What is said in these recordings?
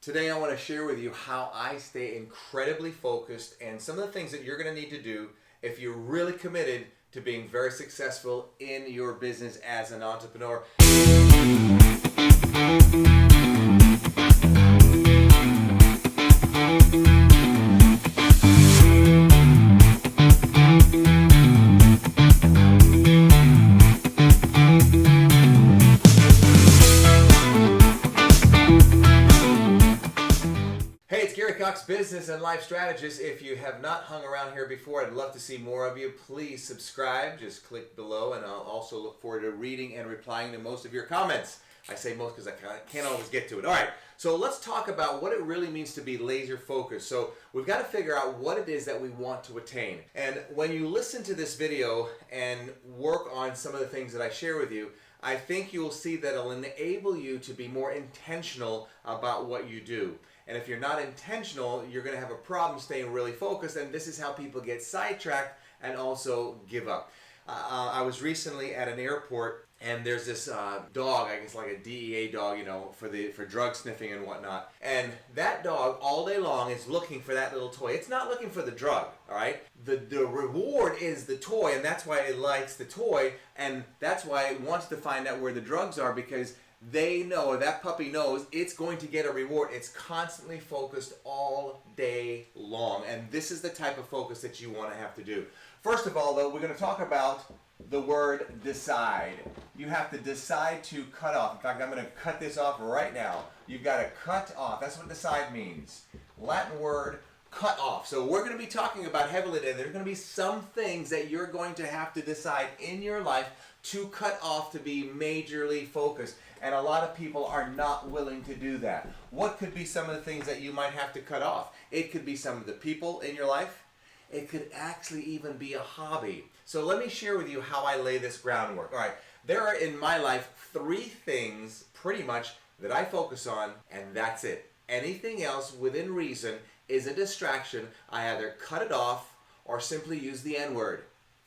Today I want to share with you how I stay incredibly focused and some of the things that you're going to need to do if you're really committed to being very successful in your business as an entrepreneur. Coxe, business and life strategist. If you have not hung around here before, I'd love to see more of you. Please subscribe. Just click below, and I'll also look forward to reading and replying to most of your comments. I say most because I can't always get to it. All right, so let's talk about what it really means to be laser focused. So we've got to figure out what it is that we want to attain. And when you listen to this video and work on some of the things that I share with you, I think you'll see that it'll enable you to be more intentional about what you do. And if you're not intentional, you're going to have a problem staying really focused, and this is how people get sidetracked and also give up. I was recently at an airport, and there's this dog, I guess like a DEA dog, for drug sniffing and whatnot. And that dog all day long is looking for that little toy. It's not looking for the drug, all right? The reward is the toy, and that's why it likes the toy, and that's why it wants to find out where the drugs are, because they know, that puppy knows, it's going to get a reward. It's constantly focused all day long. And this is the type of focus that you want to have to do. First of all, though, we're going to talk about the word decide. You have to decide to cut off. In fact, I'm going to cut this off right now. You've got to cut off. That's what decide means. Latin word, cut off. So we're going to be talking about heavily today. There's going to be some things that you're going to have to decide in your life to cut off to be majorly focused. And a lot of people are not willing to do that. What could be some of the things that you might have to cut off? It could be some of the people in your life. It could actually even be a hobby. So let me share with you how I lay this groundwork. All right, there are in my life 3 things pretty much that I focus on, and that's it. Anything else within reason is a distraction. I either cut it off or simply use the N-word.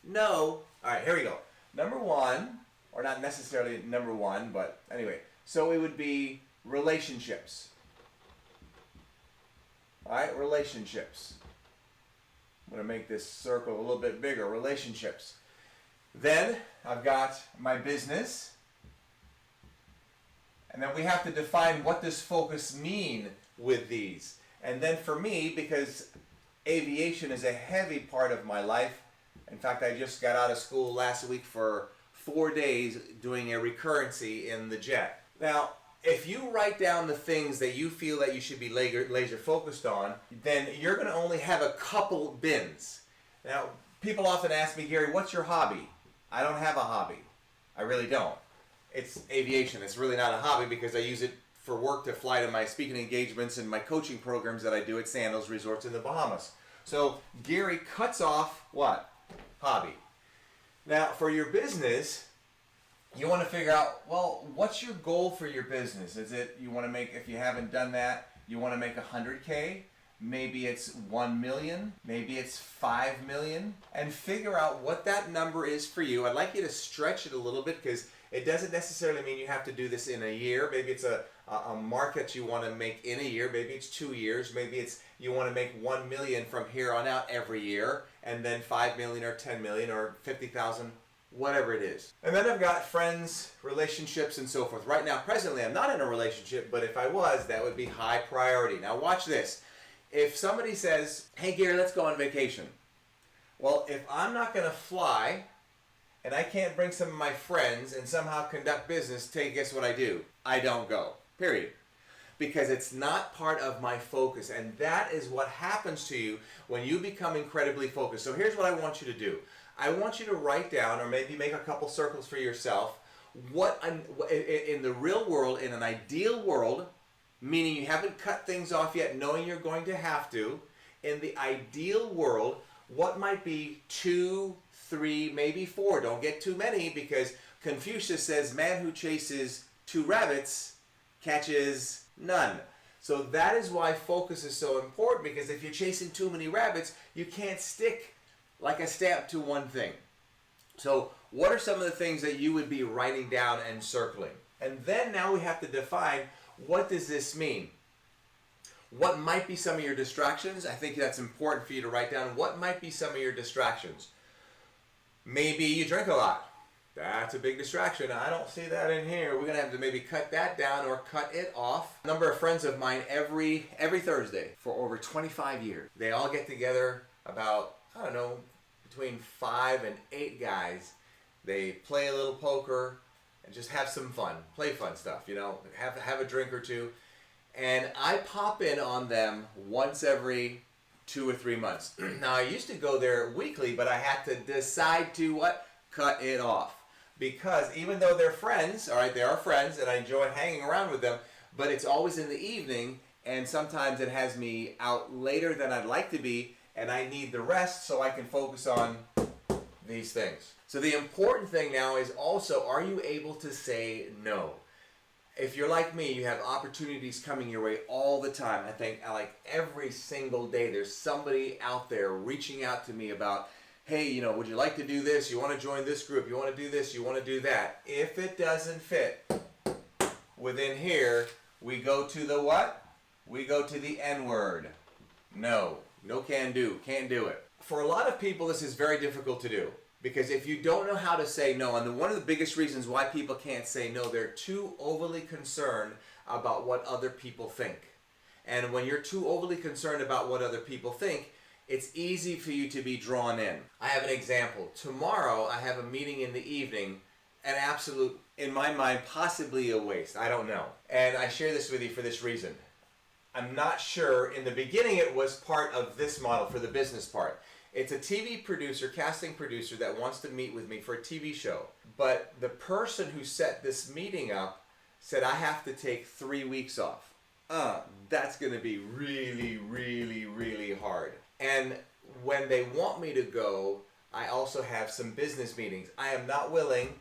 No. All right, here we go. Number 1, or not necessarily number 1, but anyway, so it would be relationships. All right, relationships. I'm going to make this circle a little bit bigger. Relationships. Then I've got my business. And then we have to define what does focus mean with these. And then for me, because aviation is a heavy part of my life. In fact, I just got out of school last week for 4 days doing a recurrency in the jet. Now, if you write down the things that you feel that you should be laser focused on, then you're going to only have a couple bins. Now, people often ask me, Gary, what's your hobby? I don't have a hobby. I really don't. It's aviation. It's really not a hobby because I use it for work to fly to my speaking engagements and my coaching programs that I do at Sandals Resorts in the Bahamas. So Gary cuts off what? Hobby. Now, for your business, you want to figure out, well, what's your goal for your business? Is it you want to make, if you haven't done that, you want to make 100K? Maybe it's 1 million, maybe it's 5 million, and figure out what that number is for you. I'd like you to stretch it a little bit because it doesn't necessarily mean you have to do this in a year. Maybe it's a mark that you want to make in a year. Maybe it's 2 years. Maybe it's you want to make 1 million from here on out every year, and then 5 million or 10 million or 50,000, whatever it is. And then I've got friends, relationships, and so forth. Right now, presently, I'm not in a relationship, but if I was, that would be high priority. Now watch this. If somebody says, hey Gary, let's go on vacation. Well, if I'm not going to fly, and I can't bring some of my friends and somehow conduct business, guess what I do? I don't go. Period. Because it's not part of my focus. And that is what happens to you when you become incredibly focused. So here's what I want you to do. I want you to write down, or maybe make a couple circles for yourself, what in the real world, in an ideal world, meaning you haven't cut things off yet, knowing you're going to have to, in the ideal world, what might be 2, 3, maybe 4. Don't get too many, because Confucius says, man who chases 2 rabbits catches none. So that is why focus is so important, because if you're chasing too many rabbits, you can't stick like a stamp to one thing. So what are some of the things that you would be writing down and circling? And then now we have to define, what does this mean? What might be some of your distractions? I think that's important for you to write down. What might be some of your distractions? Maybe you drink a lot. That's a big distraction. I don't see that in here. We're going to have to maybe cut that down or cut it off. A number of friends of mine every Thursday for over 25 years. They all get together, about, I don't know, between 5 and 8 guys. They play a little poker and just have some fun. Play fun stuff, you know. Have a drink or two. And I pop in on them once every 2 or 3 months. Now, I used to go there weekly, but I had to decide to what? Cut it off. Because even though they're friends, all right, they are friends, and I enjoy hanging around with them, but it's always in the evening, and sometimes it has me out later than I'd like to be, and I need the rest so I can focus on these things. So the important thing now is also, are you able to say no? If you're like me, you have opportunities coming your way all the time. I think like every single day there's somebody out there reaching out to me about, hey, you know, would you like to do this? You want to join this group? You want to do this? You want to do that? If it doesn't fit within here, we go to the what? We go to the N word. No. No can do. Can't do it. For a lot of people, this is very difficult to do. Because if you don't know how to say no, and one of the biggest reasons why people can't say no, they're too overly concerned about what other people think. And when you're too overly concerned about what other people think, it's easy for you to be drawn in. I have an example. Tomorrow, I have a meeting in the evening, an absolute, in my mind, possibly a waste. I don't know. And I share this with you for this reason. I'm not sure. In the beginning, it was part of this model for the business part. It's a TV producer, casting producer that wants to meet with me for a TV show. But the person who set this meeting up said I have to take 3 weeks off. That's going to be really, really, really hard. And when they want me to go, I also have some business meetings. I am not willing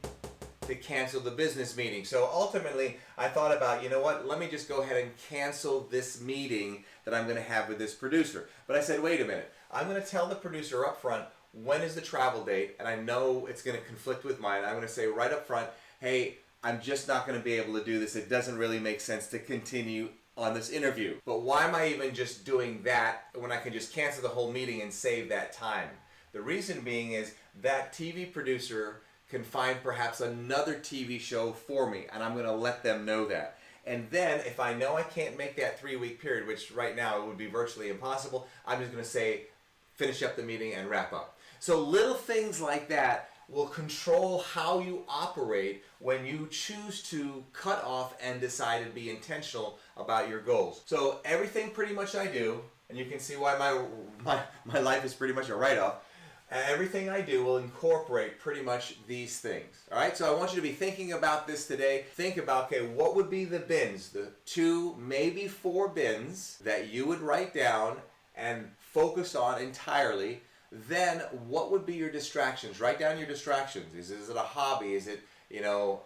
to cancel the business meeting. So ultimately, I thought about, you know what, let me just go ahead and cancel this meeting that I'm going to have with this producer. But I said, wait a minute. I'm going to tell the producer up front, when is the travel date? And I know it's going to conflict with mine. I'm going to say right up front, hey, I'm just not going to be able to do this. It doesn't really make sense to continue on this interview. But why am I even just doing that when I can just cancel the whole meeting and save that time? The reason being is that TV producer can find perhaps another TV show for me, and I'm going to let them know that. And then if I know I can't make that 3-week period, which right now it would be virtually impossible, I'm just going to say, finish up the meeting and wrap up. So little things like that will control how you operate when you choose to cut off and decide to be intentional about your goals. So everything pretty much I do, and you can see why my life is pretty much a write-off, everything I do will incorporate pretty much these things. All right, so I want you to be thinking about this today. Think about, okay, what would be the bins, the 2, maybe 4 bins that you would write down and focus on entirely. Then what would be your distractions? Write down your distractions. Is it a hobby? Is it, you know,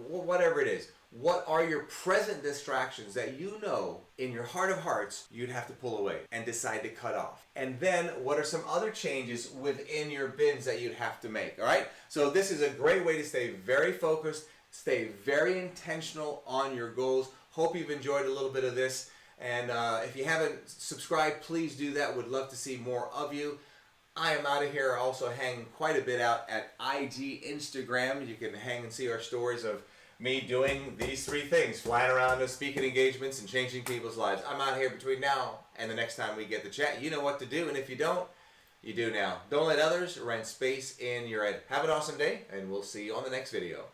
whatever it is. What are your present distractions that you know in your heart of hearts you'd have to pull away and decide to cut off? And then what are some other changes within your bins that you'd have to make? All right? So this is a great way to stay very focused, stay very intentional on your goals. Hope you've enjoyed a little bit of this. And if you haven't subscribed, please do that. Would love to see more of you. I am out of here. I also hang quite a bit out at IG, Instagram. You can hang and see our stories of me doing these 3 things, flying around to speaking engagements and changing people's lives. I'm out here between now and the next time we get to chat. You know what to do, and if you don't, you do now. Don't let others rent space in your head. Have an awesome day, and we'll see you on the next video.